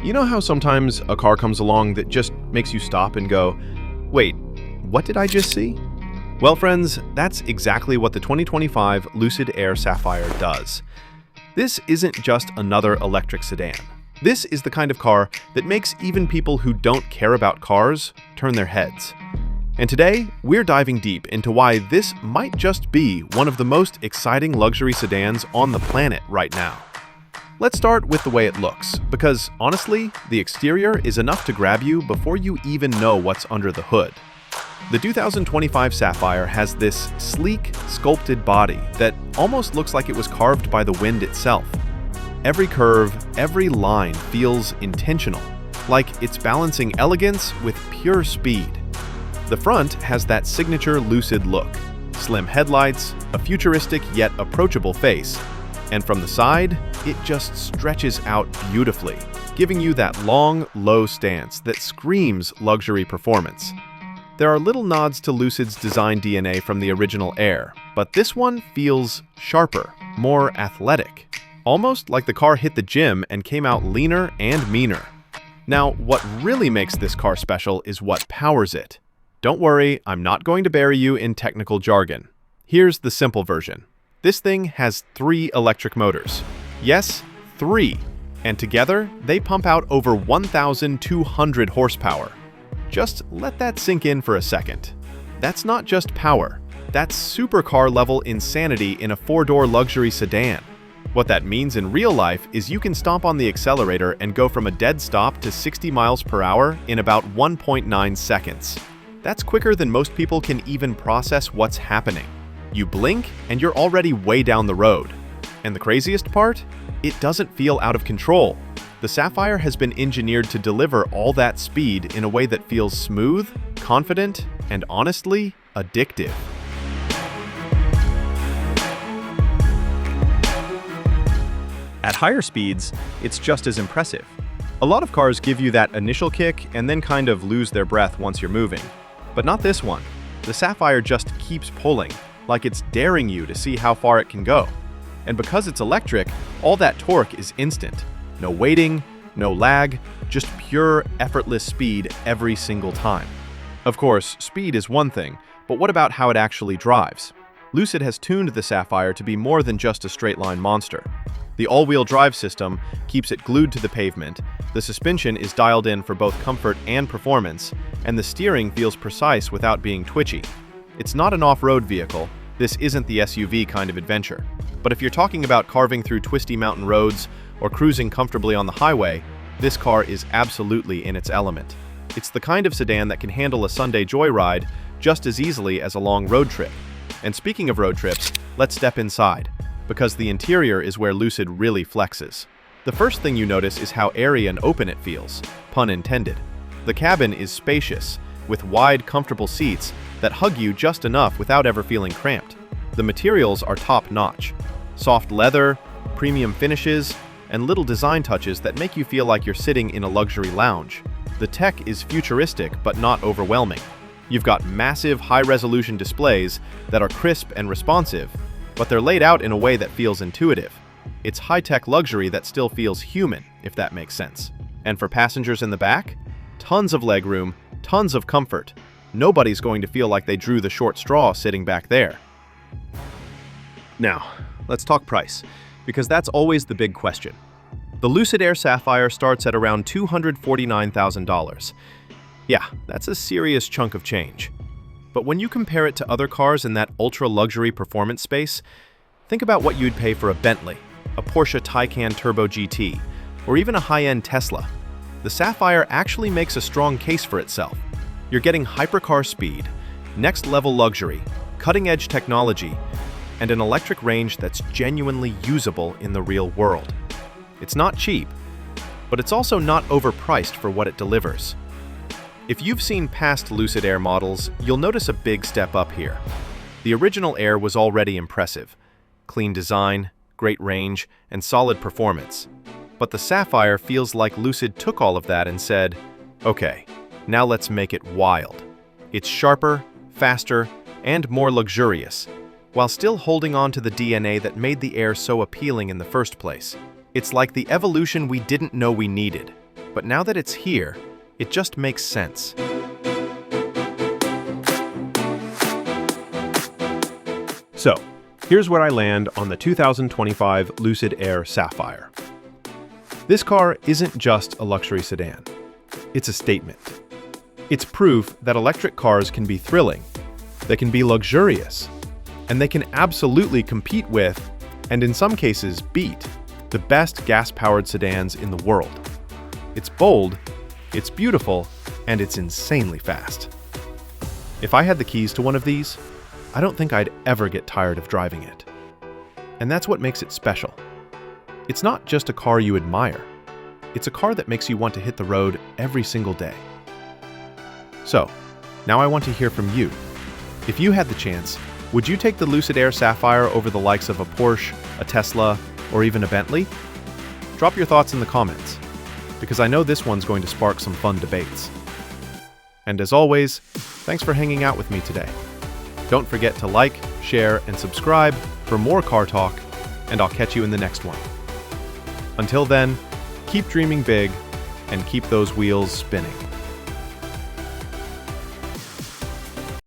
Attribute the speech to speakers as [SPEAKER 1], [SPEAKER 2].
[SPEAKER 1] You know how sometimes a car comes along that just makes you stop and go, wait, what did I just see? Well, friends, that's exactly what the 2025 Lucid Air Sapphire does. This isn't just another electric sedan. This is the kind of car that makes even people who don't care about cars turn their heads. And today, we're diving deep into why this might just be one of the most exciting luxury sedans on the planet right now. Let's start with the way it looks, because honestly, the exterior is enough to grab you before you even know what's under the hood. The 2025 Sapphire has this sleek, sculpted body that almost looks like it was carved by the wind itself. Every curve, every line feels intentional, like it's balancing elegance with pure speed. The front has that signature Lucid look, slim headlights, a futuristic yet approachable face, and from the side, it just stretches out beautifully, giving you that long, low stance that screams luxury performance. There are little nods to Lucid's design DNA from the original Air, but this one feels sharper, more athletic, almost like the car hit the gym and came out leaner and meaner. Now, what really makes this car special is what powers it. Don't worry, I'm not going to bury you in technical jargon. Here's the simple version. This thing has 3 electric motors. Yes, 3. And together, they pump out over 1,200 horsepower. Just let that sink in for a second. That's not just power. That's supercar-level insanity in a 4-door luxury sedan. What that means in real life is you can stomp on the accelerator and go from a dead stop to 60 miles per hour in about 1.9 seconds. That's quicker than most people can even process what's happening. You blink, and you're already way down the road. And the craziest part? It doesn't feel out of control. The Sapphire has been engineered to deliver all that speed in a way that feels smooth, confident, and honestly, addictive.
[SPEAKER 2] At higher speeds, it's just as impressive. A lot of cars give you that initial kick and then kind of lose their breath once you're moving. But not this one. The Sapphire just keeps pulling, like it's daring you to see how far it can go. And because it's electric, all that torque is instant. No waiting, no lag, just pure, effortless speed every single time. Of course, speed is one thing, but what about how it actually drives? Lucid has tuned the Sapphire to be more than just a straight-line monster. The all-wheel drive system keeps it glued to the pavement, the suspension is dialed in for both comfort and performance, and the steering feels precise without being twitchy. It's not an off-road vehicle. This isn't the SUV kind of adventure. But if you're talking about carving through twisty mountain roads or cruising comfortably on the highway, this car is absolutely in its element. It's the kind of sedan that can handle a Sunday joyride just as easily as a long road trip. And speaking of road trips, let's step inside, because the interior is where Lucid really flexes. The first thing you notice is how airy and open it feels, pun intended. The cabin is spacious, with wide, comfortable seats that hug you just enough without ever feeling cramped. The materials are top-notch. Soft leather, premium finishes, and little design touches that make you feel like you're sitting in a luxury lounge. The tech is futuristic but not overwhelming. You've got massive, high-resolution displays that are crisp and responsive, but they're laid out in a way that feels intuitive. It's high-tech luxury that still feels human, if that makes sense. And for passengers in the back, tons of legroom, tons of comfort. Nobody's going to feel like they drew the short straw sitting back there. Now, let's talk price, because that's always the big question. The Lucid Air Sapphire starts at around $249,000. Yeah, that's a serious chunk of change. But when you compare it to other cars in that ultra-luxury performance space, think about what you'd pay for a Bentley, a Porsche Taycan Turbo GT, or even a high-end Tesla. The Sapphire actually makes a strong case for itself. You're getting hypercar speed, next-level luxury, cutting-edge technology, and an electric range that's genuinely usable in the real world. It's not cheap, but it's also not overpriced for what it delivers. If you've seen past Lucid Air models, you'll notice a big step up here. The original Air was already impressive. Clean design, great range, and solid performance. But the Sapphire feels like Lucid took all of that and said, okay, now let's make it wild. It's sharper, faster, and more luxurious, while still holding on to the DNA that made the Air so appealing in the first place. It's like the evolution we didn't know we needed.
[SPEAKER 1] but now that it's here, it just makes sense. So, here's where I land on the 2025 Lucid Air Sapphire. This car isn't just a luxury sedan. It's a statement. It's proof that electric cars can be thrilling, they can be luxurious, and they can absolutely compete with, and in some cases beat, the best gas-powered sedans in the world. It's bold, it's beautiful, and it's insanely fast. If I had the keys to one of these, I don't think I'd ever get tired of driving it. And that's what makes it special. It's not just a car you admire. It's a car that makes you want to hit the road every single day. So, now I want to hear from you. If you had the chance, would you take the Lucid Air Sapphire over the likes of a Porsche, a Tesla, or even a Bentley? Drop your thoughts in the comments, because I know this one's going to spark some fun debates. And as always, thanks for hanging out with me today. Don't forget to like, share, and subscribe for more car talk, and I'll catch you in the next one. Until then, keep dreaming big and keep those wheels spinning.